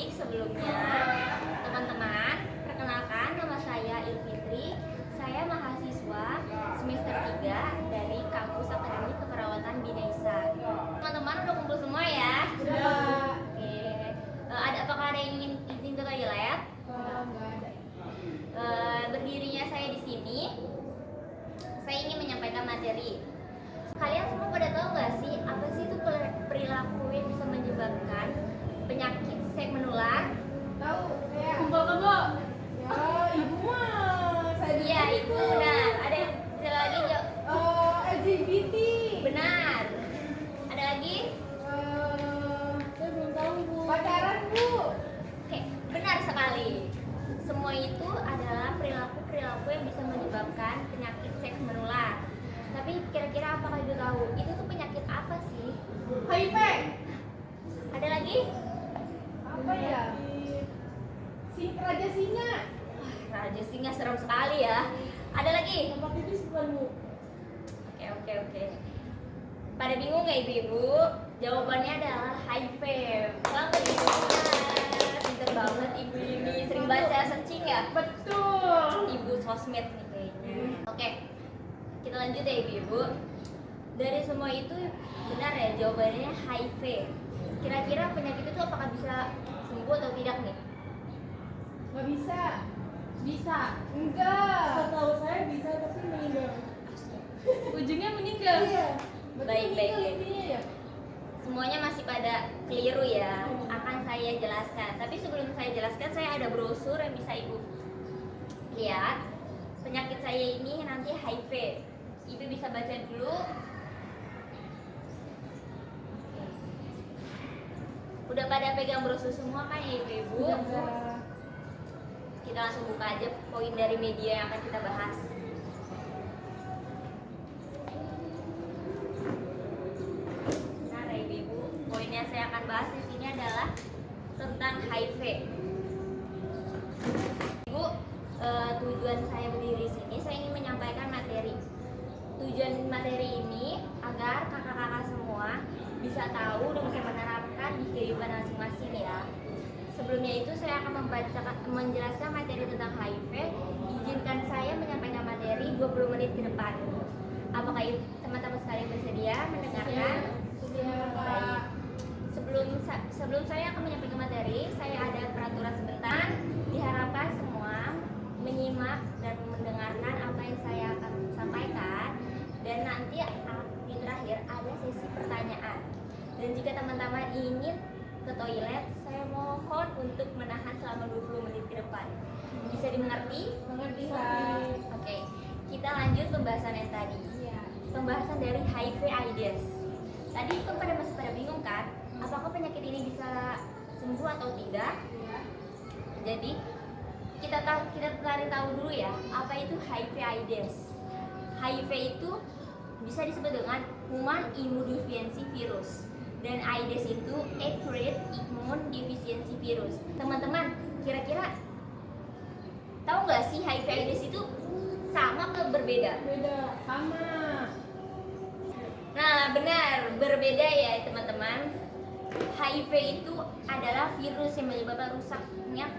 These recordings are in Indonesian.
baik sebelumnya. Teman-teman, perkenalkan nama saya Ilfitri. Saya mahasiswa semester 3 dari Kampus Akademi Keperawatan Binesa. Teman-teman udah kumpul semua ya? Sudah. Oke. Apakah ada yang ingin izin ke toilet? Enggak ada. Berdirinya saya di sini, saya ingin menyampaikan materi. Kalian semua pada tahu nggak sih apa sih itu perilaku yang bisa menyebabkan penyakit seks menular? Tahu saya. Kumpul kebo. Ya, ibu mah. Saya Iya, dulu. itu benar. Ada yang bisa lagi jawab? LGBT. Benar. Ada lagi? Saya belum tahu, Bu. Pacaran, Bu. Oke, benar sekali. Semua itu adalah perilaku yang bisa menyebabkan penyakit seks menular. Tapi kira-kira apakah ibu tahu itu tuh penyakit apa sih? HIV. Ada lagi? Apa ya? Raja singa. Raja singa serem sekali ya. Ada lagi? Hepatitis bukan, Bu? Oke. Pada bingung nggak ibu-ibu? Jawabannya adalah HIV. Selamat ibu. Pinter banget ibu ini. Sering baca searching ya? Betul. Ibu sosmed nih kayaknya. Oke, kita lanjut ya ibu-ibu. Dari semua itu benar ya jawabannya HIV. Kira-kira penyakit itu apakah bisa sembuh atau tidak nih? Nggak bisa. Bisa. Enggak. Setahu saya bisa tapi meninggal. Ujungnya meninggal. Iya. Betul, Baik. intinya ya. Semuanya masih pada keliru ya. Akan saya jelaskan. Tapi sebelum saya jelaskan, saya ada brosur yang bisa ibu lihat. Penyakit saya ini nanti HIV. Ibu bisa baca dulu. Udah pada pegang brosur semua kan ya ibu-ibu? Enggak. Kita langsung buka aja poin dari media yang akan kita bahas. Nah, ibu-ibu, poin yang saya akan bahas di sini adalah tentang HIV. Ibu, tujuan saya berdiri di sini, saya ingin menyampaikan materi. Tujuan materi ini agar kakak-kakak semua bisa tahu dan bisa menerapkan di kehidupan masing-masing ya. Sebelumnya itu saya akan menjelaskan materi tentang HIV. Izinkan saya menyampaikan materi 20 menit ke depan. Apakah teman-teman sekalian bersedia mendengarkan? Siapa? Sebelum saya akan menyampaikan materi, saya ada peraturan sebentar. Diharapkan semua menyimak dan mendengarkan apa yang saya akan sampaikan. Dan nanti di terakhir ada sesi pertanyaan. Dan jika teman-teman ingin ke toilet, saya mohon untuk menahan selama 20 menit ke depan. Bisa dimengerti? Mengerti. Oke, kita lanjut pembahasan yang tadi. Iya. Pembahasan dari HIV/AIDS. Tadi kan masih pada bingung kan? Apakah penyakit ini bisa sembuh atau tidak? Iya. Jadi kita cari tahu dulu ya, apa itu HIV/AIDS. HIV itu bisa disebut dengan Human Immunodeficiency Virus. Dan AIDS itu Acquired Immune Deficiency Virus. Teman-teman, kira-kira tahu nggak sih HIV/AIDS itu sama atau berbeda? Beda. Sama. Nah, benar, berbeda ya teman-teman. HIV itu adalah virus yang menyebabkan rusaknya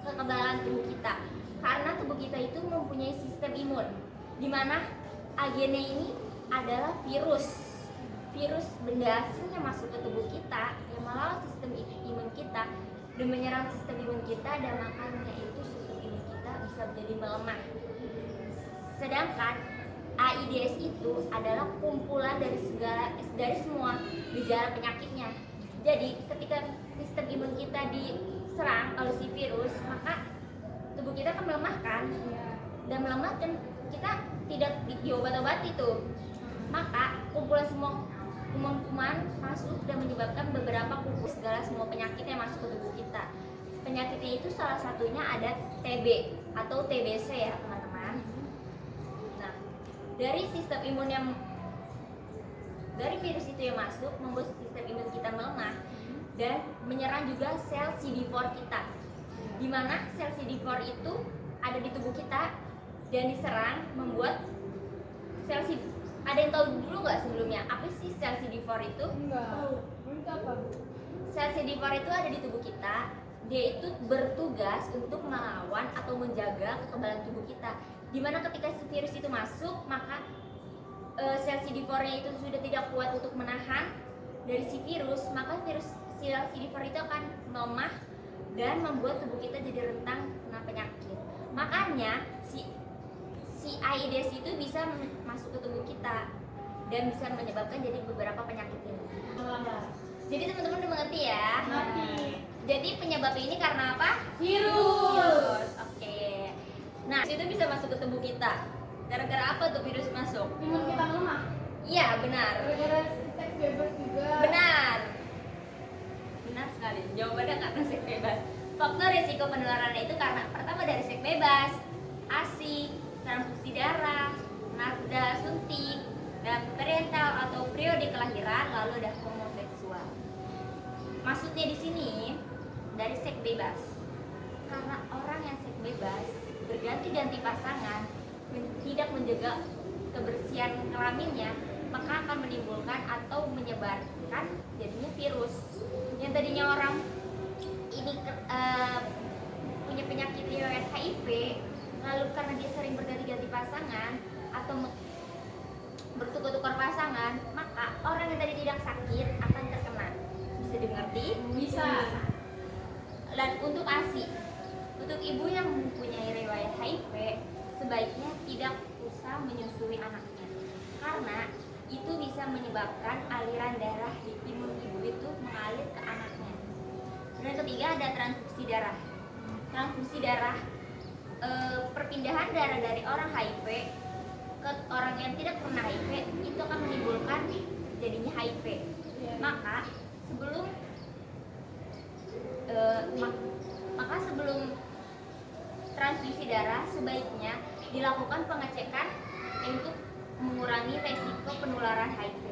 kekebalan tubuh kita. Karena tubuh kita itu mempunyai sistem imun, di mana agennya ini adalah virus benda asing yang masuk ke tubuh kita yang melawan sistem imun kita dan menyerang sistem imun kita, dan makanya itu sistem imun kita bisa menjadi melemah. Sedangkan AIDS itu adalah kumpulan dari semua gejala penyakitnya. Jadi ketika sistem imun kita diserang oleh si virus, maka tubuh kita akan melemah kan? Dan melemah dan kita tidak diobat-obati tuh. Maka kumpulan semua kuman-kuman masuk dan menyebabkan beberapa semua penyakit yang masuk ke tubuh kita. Penyakitnya itu salah satunya ada TB atau TBC ya teman-teman. Nah, dari virus itu yang masuk membuat sistem imun kita melemah dan menyerang juga sel CD4 kita. Di mana sel CD4 itu ada di tubuh kita dan diserang membuat sel CD4. Ada yang tahu dulu nggak sebelumnya apa sih sel CD4 itu? Enggak. Tahu. Itu apa, Bu? Sel CD4 itu ada di tubuh kita Dia itu bertugas untuk melawan atau menjaga kekebalan tubuh kita. Dimana ketika si virus itu masuk, maka sel CD4-nya itu sudah tidak kuat untuk menahan dari si virus, maka sel CD4 itu akan melemah dan membuat tubuh kita jadi rentan kena penyakit. Makanya si AIDS itu bisa masuk ke tubuh kita dan bisa menyebabkan jadi beberapa penyakit ini. Jadi teman-teman udah mengerti ya? Ngerti. Jadi penyebab ini karena apa? Virus. Oke. Nah, itu bisa masuk ke tubuh kita. Gara-gara apa tuh virus masuk? Imun kita melemah. Iya, benar. Gara-gara seks bebas juga. Benar. Benar sekali. Jawabannya karena seks bebas. Faktor risiko penularannya itu karena pertama dari seks bebas, ASI, transfusi darah, nafas suntik, dan parental atau periode kelahiran, lalu ada homoseksual. Maksudnya di sini dari seks bebas. Karena orang yang seks bebas berganti-ganti pasangan tidak menjaga kebersihan kelaminnya, maka akan menimbulkan atau menyebarkan jadinya virus. Yang tadinya orang ini punya penyakit riwayat HIV, lalu karena dia sering berganti-ganti pasangan atau bertukar-tukar pasangan, maka orang yang tadi tidak sakit akan terkena. Bisa dimengerti? Bisa. Dan untuk ASI, untuk ibu yang mempunyai riwayat HIV, sebaiknya tidak usah menyusui anaknya, karena itu bisa menyebabkan aliran darah di imun ibu itu mengalir ke anaknya. Dan yang ketiga ada transfusi darah. Transfusi darah, perpindahan darah dari orang HIV ke orang yang tidak pernah HIV itu akan menimbulkan jadinya HIV. Maka sebelum transfusi darah sebaiknya dilakukan pengecekan untuk mengurangi resiko penularan HIV.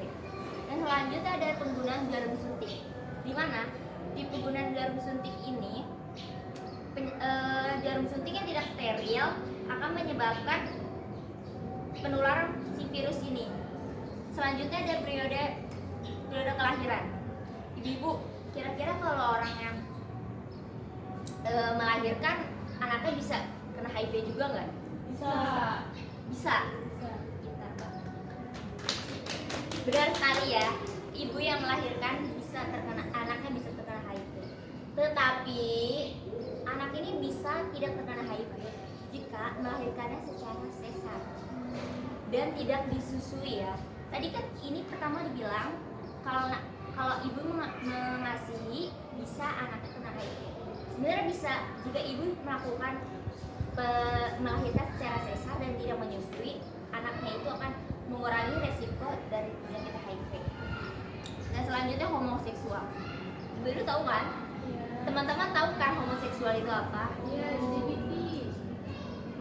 Dan selanjutnya ada penggunaan jarum suntik. Di mana di penggunaan jarum suntik ini jarum suntik yang tidak steril akan menyebabkan penularan si virus ini. Selanjutnya ada periode kelahiran. Ibu-ibu, kira-kira kalau orang yang melahirkan anaknya bisa kena HIV juga nggak? Bisa. Bisa. Benar sekali ya, ibu yang melahirkan anaknya bisa terkena HIV. Tetapi anak ini bisa tidak terkena HIV jika melahirkannya secara sesar dan tidak disusui ya. Tadi kan ini pertama dibilang kalau ibu mengasihi bisa anaknya kena HIV. Sebenarnya bisa jika ibu melakukan melahirkan secara sesar dan tidak menyusui, anaknya itu akan mengurangi resiko dari penyakit HIV. Dan selanjutnya homoseksual. Ibu tahu kan? Iya. Teman-teman tahu kan homoseksual itu apa? Iya, LGBT.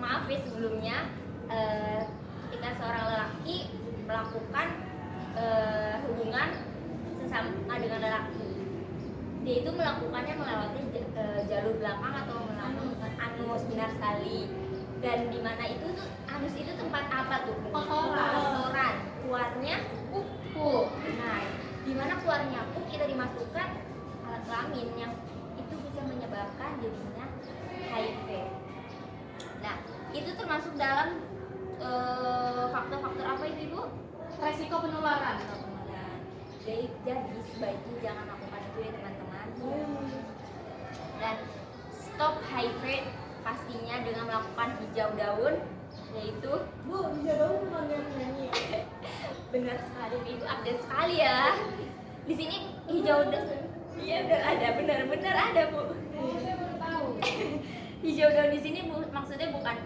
Maaf ya sebelumnya, ketika seorang lelaki melakukan hubungan sesama dengan lelaki, dia itu melakukannya melewati jalur belakang atau melalui anus, benar sekali. Dan di mana itu tuh anus itu tempat apa tuh? Kotoran. Keluarnya pup. Nah, di mana keluarnya pup kita dimasukkan alat kelamin yang itu bisa menyebabkan jadinya HIV. Nah, itu termasuk dalam faktor-faktor apa itu Ibu? Resiko penularan. Jadi sebaiknya jangan lakukan itu ya teman-teman. Dan stop HIV pastinya dengan melakukan hijau daun, yaitu Bu, bisa dong bukan yang nyanyi ya? benar sekali Ibu, update sekali ya. Di sini hijau daun, iya benar ada, benar ada Bu. Saya baru tahu. Hijau daun di sini maksudnya bukan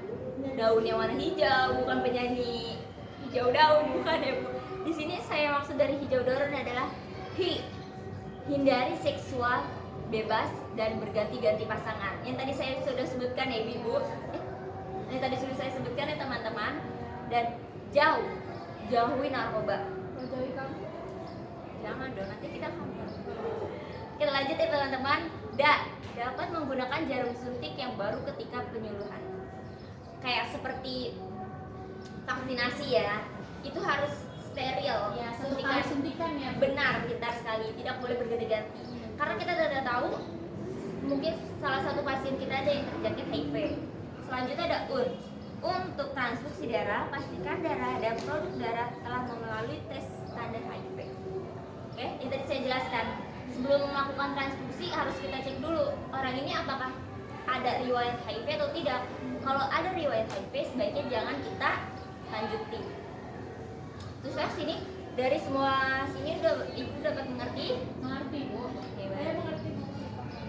daun yang warna hijau, bukan penyanyi hijau daun, bukan ya Bu. Di sini saya maksud dari hijau daun adalah hindari seksual bebas dan berganti-ganti pasangan. Yang tadi saya sudah sebutkan ya Ibu. Yang tadi sudah saya sebutkan ya teman-teman. Dan jauhi narkoba. Jauhi kamu. Jangan dong, nanti kita hamil. Kita lanjut ya teman-teman. Dapat menggunakan jarum suntik yang baru ketika penyuluhan. Kayak seperti vaksinasi ya, itu harus steril. Ya, satu kali suntikan ya. Benar, pintar sekali. Tidak boleh berganti-ganti. Karena kita sudah tahu mungkin salah satu pasien kita ada yang terjangkit HIV. Selanjutnya ada UN. Untuk transfusi darah, pastikan darah dan produk darah telah melalui tes standar HIV. Oke, ini tadi saya jelaskan. Sebelum melakukan transfusi harus kita cek dulu orang ini apakah ada riwayat HIV atau tidak. Kalau ada riwayat HIV, sebaiknya jangan kita lanjuti. Terus ya sini dari semua sini ibu dapat mengerti? Mengerti, Bu. Oke, Saya baik. mengerti.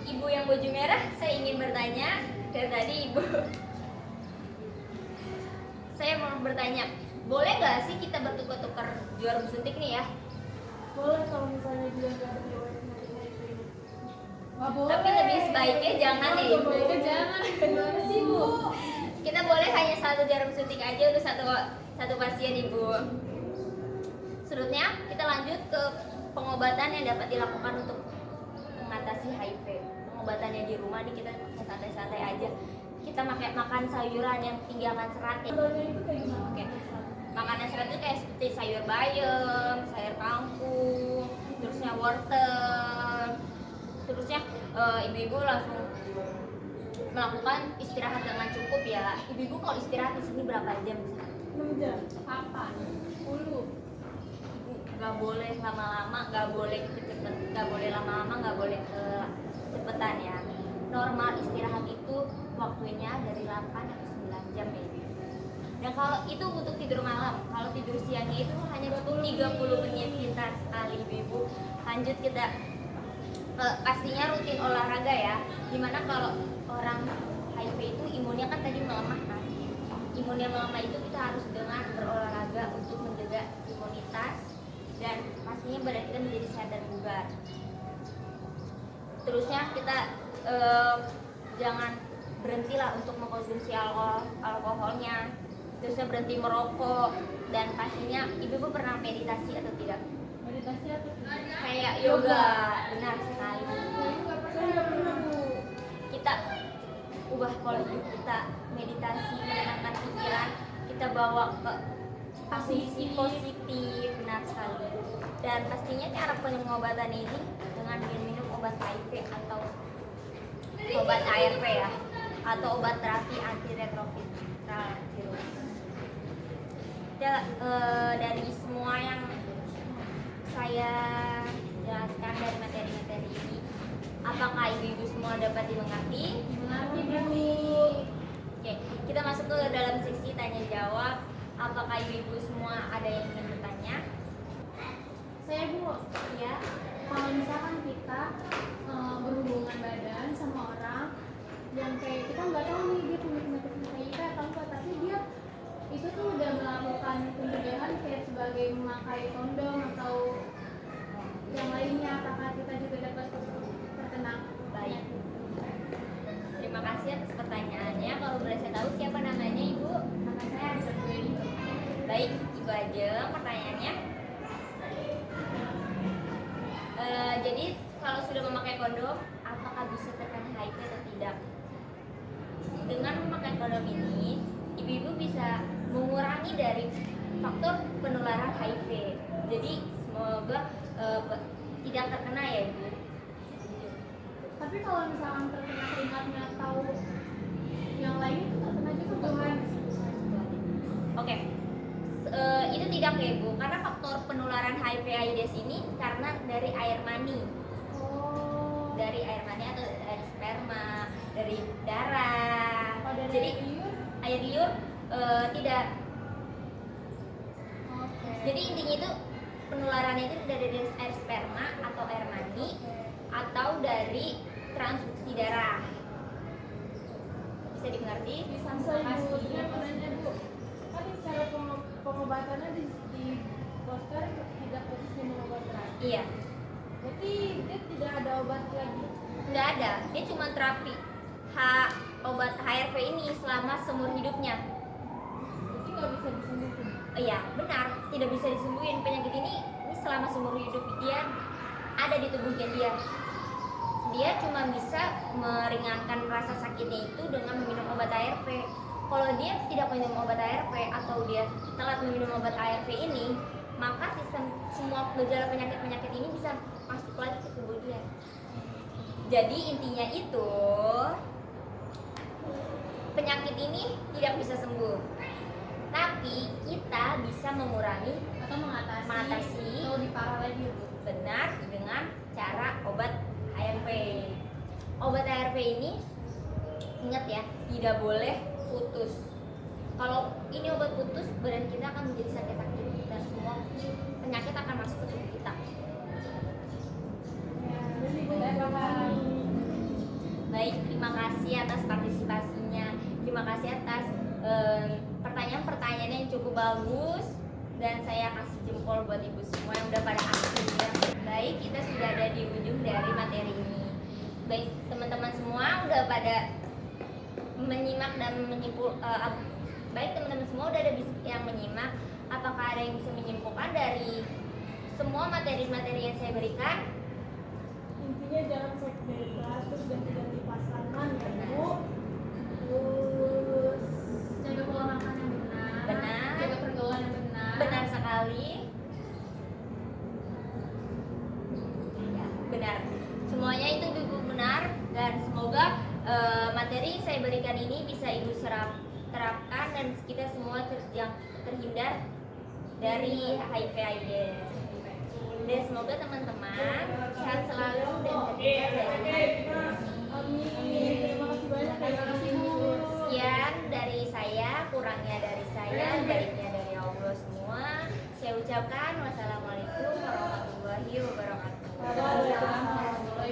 Ibu yang baju merah, saya ingin bertanya dari tadi ibu. Saya mau bertanya, boleh nggak sih kita bertukar-tukar jarum suntik nih ya? Boleh kalau misalnya dia nggak ada riwayat HIV. Nggak boleh. Tapi lebih sebaiknya jangan deh, Ibu. Sebaiknya jangan. Gimana sih, Bu? Kita boleh hanya satu jarum suntik aja untuk satu pasien ibu. Selanjutnya kita lanjut ke pengobatan yang dapat dilakukan untuk mengatasi HIV. Pengobatannya di rumah nih kita santai-santai aja. Kita makan sayuran yang tinggi akan serat ya. Contohnya itu kayak gimana? Oke. Makanan serat itu kayak seperti sayur bayam, sayur kangkung, terusnya wortel. Terusnya ibu-ibu langsung melakukan istirahat dengan cukup ya. Ibu-ibu kalau istirahat di sini berapa jam? 6 jam. Kapan? 10. Ibu nggak boleh lama-lama, nggak boleh cepet, nggak boleh lama-lama, nggak boleh kecepetan ya. Normal istirahat itu waktunya dari 8 atau 9 jam ya ibu. Dan kalau itu untuk tidur malam, kalau tidur siangnya itu hanya 30 menit kita sekali ibu. Lanjut kita pastinya rutin olahraga ya. Dimana kalau orang HIV itu imunnya kan tadi melemah kan. Imunnya melemah itu kita harus dengan berolahraga untuk menjaga imunitas dan pastinya badan kita menjadi sehat dan bugar. Terusnya kita jangan berhentilah untuk mengkonsumsi alkoholnya. Terusnya berhenti merokok dan pastinya ibu pernah meditasi atau tidak? Meditasi atau tidak? Kayak yoga, benar sekali. Saya nggak pernah, Bu. Kita ubah pola hidup kita, meditasi, menenangkan pikiran, kita bawa ke posisi positif, benar sekali. Dan pastinya cara pengobatan ini dengan minum obat HIV atau obat ARV ya, atau obat terapi antiretroviral virus. Ya, dari semua yang saya jelaskan dari materi-materi ini, apakah ibu-ibu semua dapat dimengerti? Mengerti, Bu. Oke, kita masuk ke dalam sesi tanya jawab. Apakah ibu-ibu semua ada yang ingin bertanya? Saya, Bu. Ya. Kalau misalkan kita berhubungan badan sama orang yang kayak kita nggak tahu nih dia punya penyakit HIV atau enggak, tapi dia itu tuh udah melakukan pencegahan kayak sebagai memakai kondom atau yang lainnya, apakah kita juga dapat terkena Baik. Terima kasih atas pertanyaannya. Kalau boleh saya tahu siapa namanya Ibu? Nama saya Arisa Dwi. Baik, Ibu Ajeng, pertanyaannya. Jadi kalau sudah memakai kondom, apakah bisa terkena HIV atau tidak? Dengan memakai kondom ini, ibu-ibu bisa mengurangi dari faktor penularan HIV. Jadi semoga tidak terkena ya Ibu. Tapi kalau misalkan terkena keringatnya atau yang lain itu terkena juga Tuhan. Oke. Itu tidak ya Ibu, karena faktor penularan HIV/AIDS ini karena dari air mani. Oh. Dari air mani atau dari sperma, dari darah. Kalau dari Jadi liur? air liur tidak. Oke. Jadi intinya itu penularannya itu dari air sperma atau air mani atau dari transfusi darah. Bisa dimengerti? Bisa Saya kasih. Bu, saya mau nanya Bu, kan cara pengobatannya di poster tidak fokus minum obat terapi. Iya, Berarti dia tidak ada obat lagi. nggak ada. Dia cuma terapi obat HRV ini selama seumur hidupnya. Berarti nggak bisa disembuhin. Iya, benar. Tidak bisa disembuhin penyakit ini selama seumur hidup dia ada di tubuhnya dia. Dia cuma bisa meringankan rasa sakitnya itu dengan meminum obat ARV. Kalau dia tidak minum obat ARV atau dia telat meminum obat ARV ini, maka sistem semua gejala penyakit-penyakit ini bisa masuk lagi ke tubuh dia. Jadi intinya itu penyakit ini tidak bisa sembuh, tapi kita bisa mengurangi Atau mengatasi atau lebih parah lagi Bu. benar dengan cara obat ARV. Obat ARV ini ingat ya, tidak boleh putus. Kalau ini obat putus, badan kita akan menjadi sakit-sakit dan semua penyakit akan masuk ke tubuh kita. Baik, terima kasih atas partisipasinya. Terima kasih atas pertanyaan-pertanyaan yang cukup bagus, dan saya kasih jempol buat ibu semua yang udah pada aktif ya. Baik, kita sudah ada di ujung dari materi ini. Baik, teman-teman semua udah pada menyimak dan menyimpul. Baik, teman-teman semua udah ada yang menyimak. Apakah ada yang bisa menyimpulkan dari semua materi-materi yang saya berikan? Intinya jangan sakit dari kelas terus ganti-ganti pasangan ya Bu. Terus Jaga pola makan yang benar. Benar. Jaga pergaulan yang benar. Benar sekali. Ya, benar. Semuanya itu cukup benar, dan semoga materi yang saya berikan ini bisa ibu terapkan dan kita semua yang terhindar dari HIV/AIDS. Dan semoga teman-teman sehat selalu dan terhindar dari amin. Terima kasih banyak ya. Terima kasih Bu. sekian dari saya, kurangnya dari saya, baiknya dari Allah semua. Saya ucapkan wassalamualaikum warahmatullahi wabarakatuh. Waalaikumsalam.